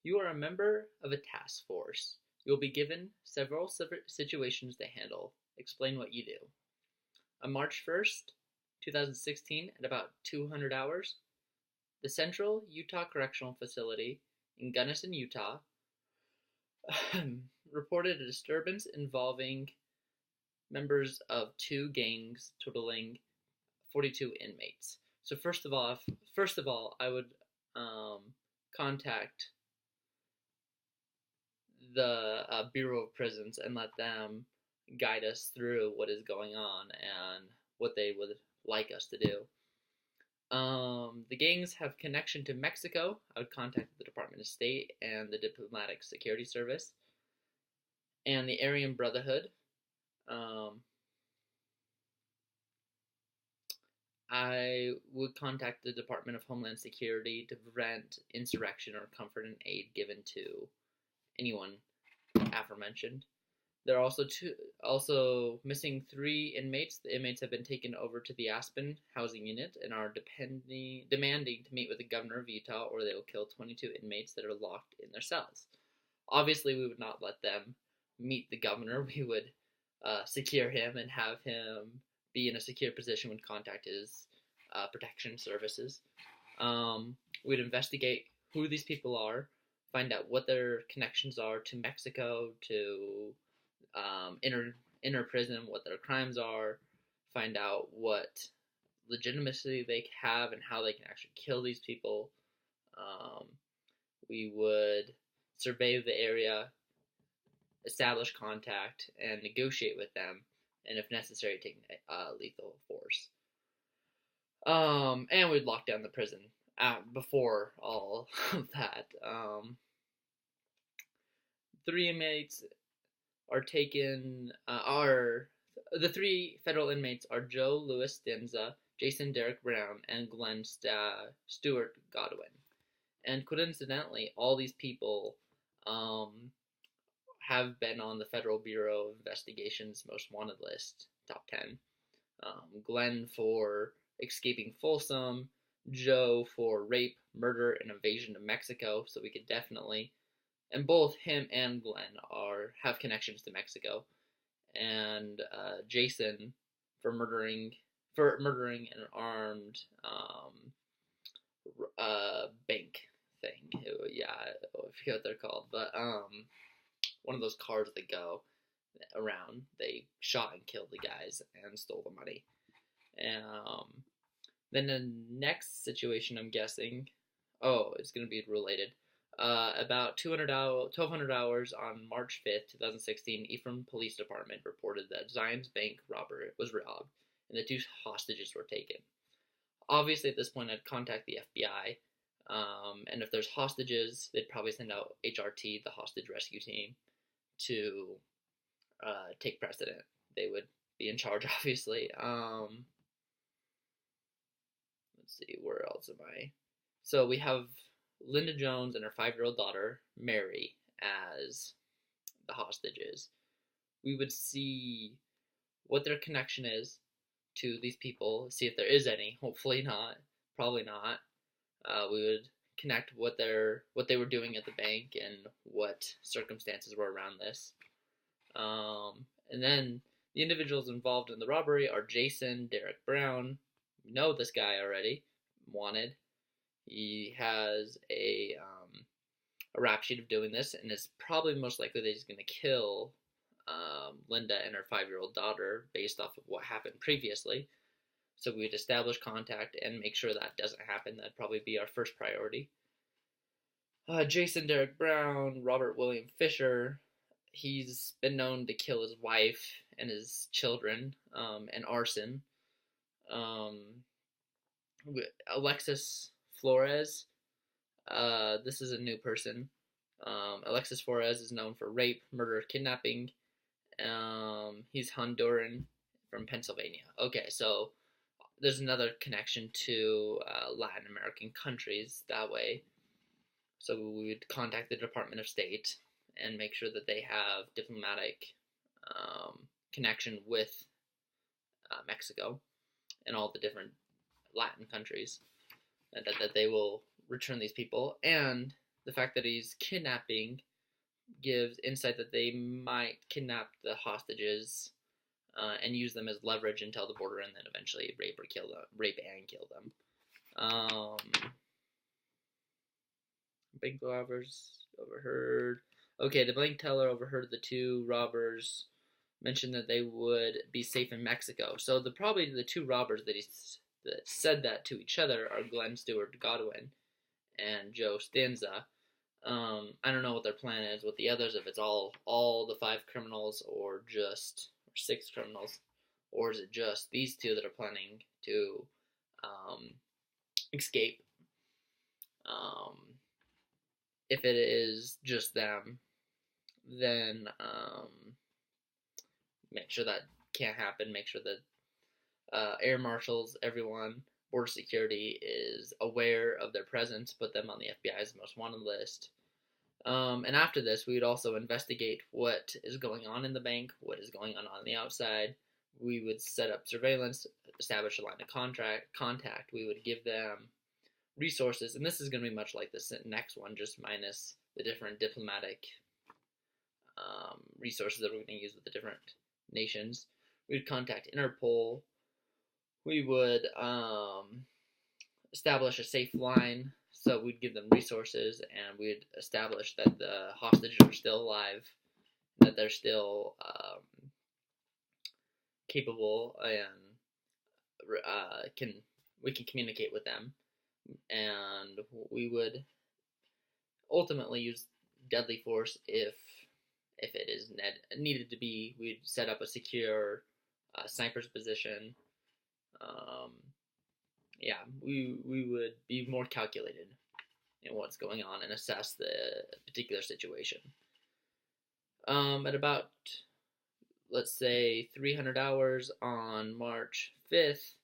You are a member of a task force. You will be given several situations to handle. Explain what you do. On March 1st, 2016, at about 200 hours, the Central Utah Correctional Facility in Gunnison, Utah, reported a disturbance involving members of two gangs totaling 42 inmates. So first of all, I would contact the Bureau of Prisons and let them guide us through what is going on and what they would like us to do. The gangs have connection to Mexico. I would contact the Department of State and the Diplomatic Security Service and the Aryan Brotherhood. I would contact the Department of Homeland Security to prevent insurrection or comfort and aid given to anyone aforementioned. There are also missing 3 inmates. The inmates have been taken over to the Aspen housing unit and are demanding to meet with the governor of Utah, or they will kill 22 inmates that are locked in their cells. Obviously, we would not let them meet the governor. We would secure him and have him be in a secure position when contact his protection services. We'd investigate who these people are, find out what their connections are to Mexico, to inner prison, what their crimes are, find out what legitimacy they have and how they can actually kill these people. We would survey the area, establish contact, and negotiate with them, and if necessary, take lethal force. And we'd lock down the prison before all of that. 3 inmates are taken. The 3 federal inmates are Joe Louis Stenza, Jason Derek Brown, and Glenn Stewart Godwin. And coincidentally, all these people have been on the Federal Bureau of Investigation's most wanted list, top 10. Glenn for escaping Folsom, Joe for rape, murder, and invasion of Mexico. So we could definitely, and both him and Glenn have connections to Mexico, and Jason for murdering an armed bank thing. Yeah, I forget what they're called, but one of those cars that go around. They shot and killed the guys and stole the money. Then the next situation, I'm guessing, it's going to be related. About 1,200 hours on March 5th, 2016, Ephraim Police Department reported that Zion's bank robbery was robbed and the 2 hostages were taken. Obviously, at this point, I'd contact the FBI, and if there's hostages, they'd probably send out HRT, the hostage rescue team, to take precedent. They would be in charge, obviously. Let's see, where else am I? So we have Linda Jones and her 5-year-old daughter, Mary, as the hostages. We would see what their connection is to these people, see if there is any. Hopefully not. Probably not. We would connect what they were doing at the bank and what circumstances were around this. And then the individuals involved in the robbery are Jason Derek Brown. We know this guy already, wanted. He has a rap sheet of doing this, and it's probably most likely that he's going to kill Linda and her 5-year-old daughter based off of what happened previously. So we'd establish contact and make sure that doesn't happen. That'd probably be our first priority. Jason Derek Brown, Robert William Fisher. He's been known to kill his wife and his children, and arson. Alexis Flores. This is a new person. Alexis Flores is known for rape, murder, kidnapping. He's Honduran from Pennsylvania. Okay, so there's another connection to Latin American countries that way. So we would contact the Department of State and make sure that they have diplomatic connection with Mexico and all the different Latin countries, and that they will return these people. And the fact that he's kidnapping gives insight that they might kidnap the hostages and use them as leverage until the border, and then eventually rape and kill them. Bank robbers overheard. Okay, the bank teller overheard the two robbers mention that they would be safe in Mexico. So probably the two robbers that said that to each other are Glenn Stewart Godwin and Joe Stanza. I don't know what their plan is with the others, if it's all the 5 criminals or just 6 criminals, or is it just these 2 that are planning to escape. If it is just them, then make sure that can't happen. Make sure that air marshals, everyone, border security is aware of their presence. Put them on the FBI's most wanted list. And after this, we would also investigate what is going on in the bank, what is going on the outside. We would set up surveillance, establish a line of contact. We would give them resources, and this is going to be much like this next one, just minus the different diplomatic resources that we're going to use with the different nations. We would contact Interpol. We would establish a safe line, so we'd give them resources, and we'd establish that the hostages are still alive, that they're still capable, and we can communicate with them. And we would ultimately use deadly force if it is needed to be. We'd set up a secure sniper's position. We would be more calculated in what's going on and assess the particular situation. At about, let's say, 300 hours on March 5th,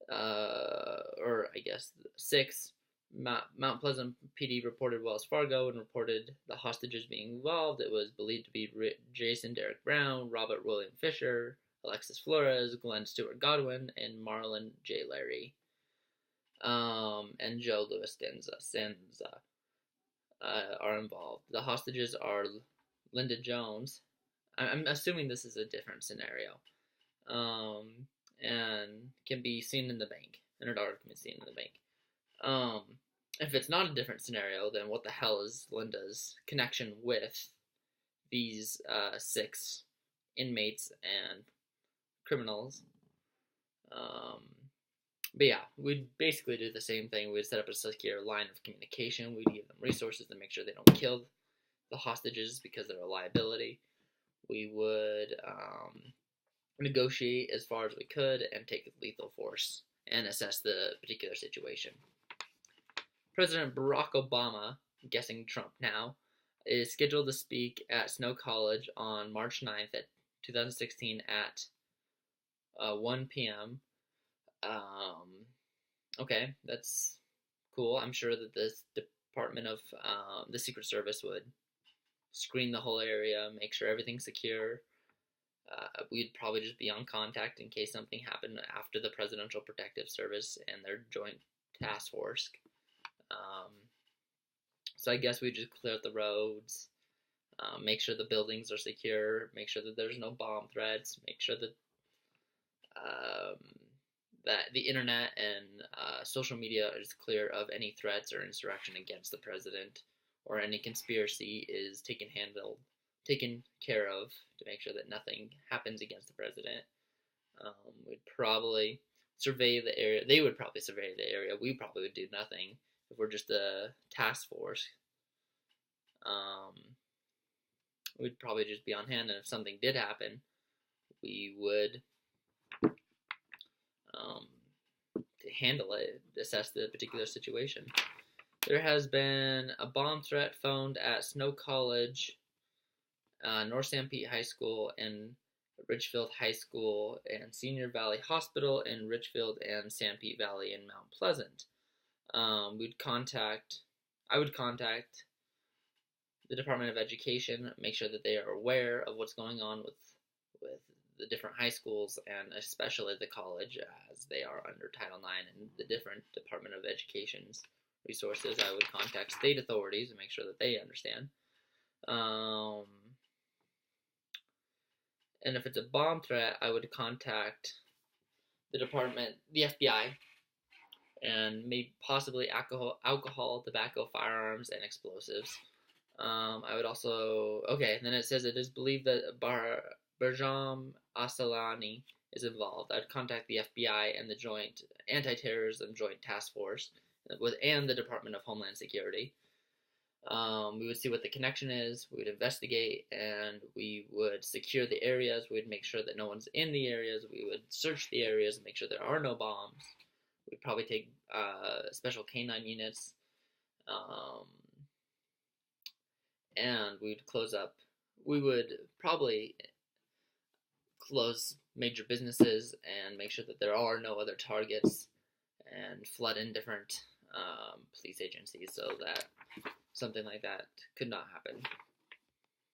or I guess 6th, Mount Pleasant PD reported Wells Fargo and reported the hostages being involved. It was believed to be Jason Derek Brown, Robert William Fisher, Alexis Flores, Glenn Stewart Godwin, and Marlon J. Larry, and Joe Louis Stanza are involved. The hostages are Linda Jones. I'm assuming this is a different scenario. And can be seen in the bank. And her daughter can be seen in the bank. If it's not a different scenario, then what the hell is Linda's connection with these 6 inmates and criminals? But yeah, we'd basically do the same thing. We'd set up a secure line of communication. We'd give them resources to make sure they don't kill the hostages because they're a liability. We would negotiate as far as we could and take lethal force and assess the particular situation. President Barack Obama, guessing Trump now, is scheduled to speak at Snow College on March 9th, 2016 at 1 p.m. Okay, that's cool. I'm sure that this Department of the Secret Service would screen the whole area, make sure everything's secure. We'd probably just be on contact in case something happened after the Presidential Protective Service and their joint task force. So I guess we just clear out the roads, make sure the buildings are secure, make sure that there's no bomb threats, make sure that that the internet and social media is clear of any threats or insurrection against the president, or any conspiracy is taken care of to make sure that nothing happens against the president. We'd probably survey the area. They would probably survey the area. We probably would do nothing if we're just a task force. We'd probably just be on hand, and if something did happen, we would handle it, assess the particular situation. There has been a bomb threat phoned at Snow College, North Sanpete High School, and Richfield High School, and Senior Valley Hospital in Richfield and Sanpete Valley in Mount Pleasant. I would contact the Department of Education, make sure that they are aware of what's going on with the different high schools, and especially the college, as they are under Title IX and the different Department of Education's resources, I would contact state authorities and make sure that they understand. And if it's a bomb threat, I would contact the FBI, and maybe possibly alcohol, tobacco, firearms, and explosives. I would also and then it says it is believed that Barjam Asalani is involved. I'd contact the FBI and the Joint Anti-Terrorism Joint Task Force and the Department of Homeland Security. We would see what the connection is, we would investigate, and we would secure the areas. We would make sure that no one's in the areas. We would search the areas and make sure there are no bombs. We'd probably take special canine units, and we would probably close major businesses and make sure that there are no other targets, and flood in different police agencies so that something like that could not happen.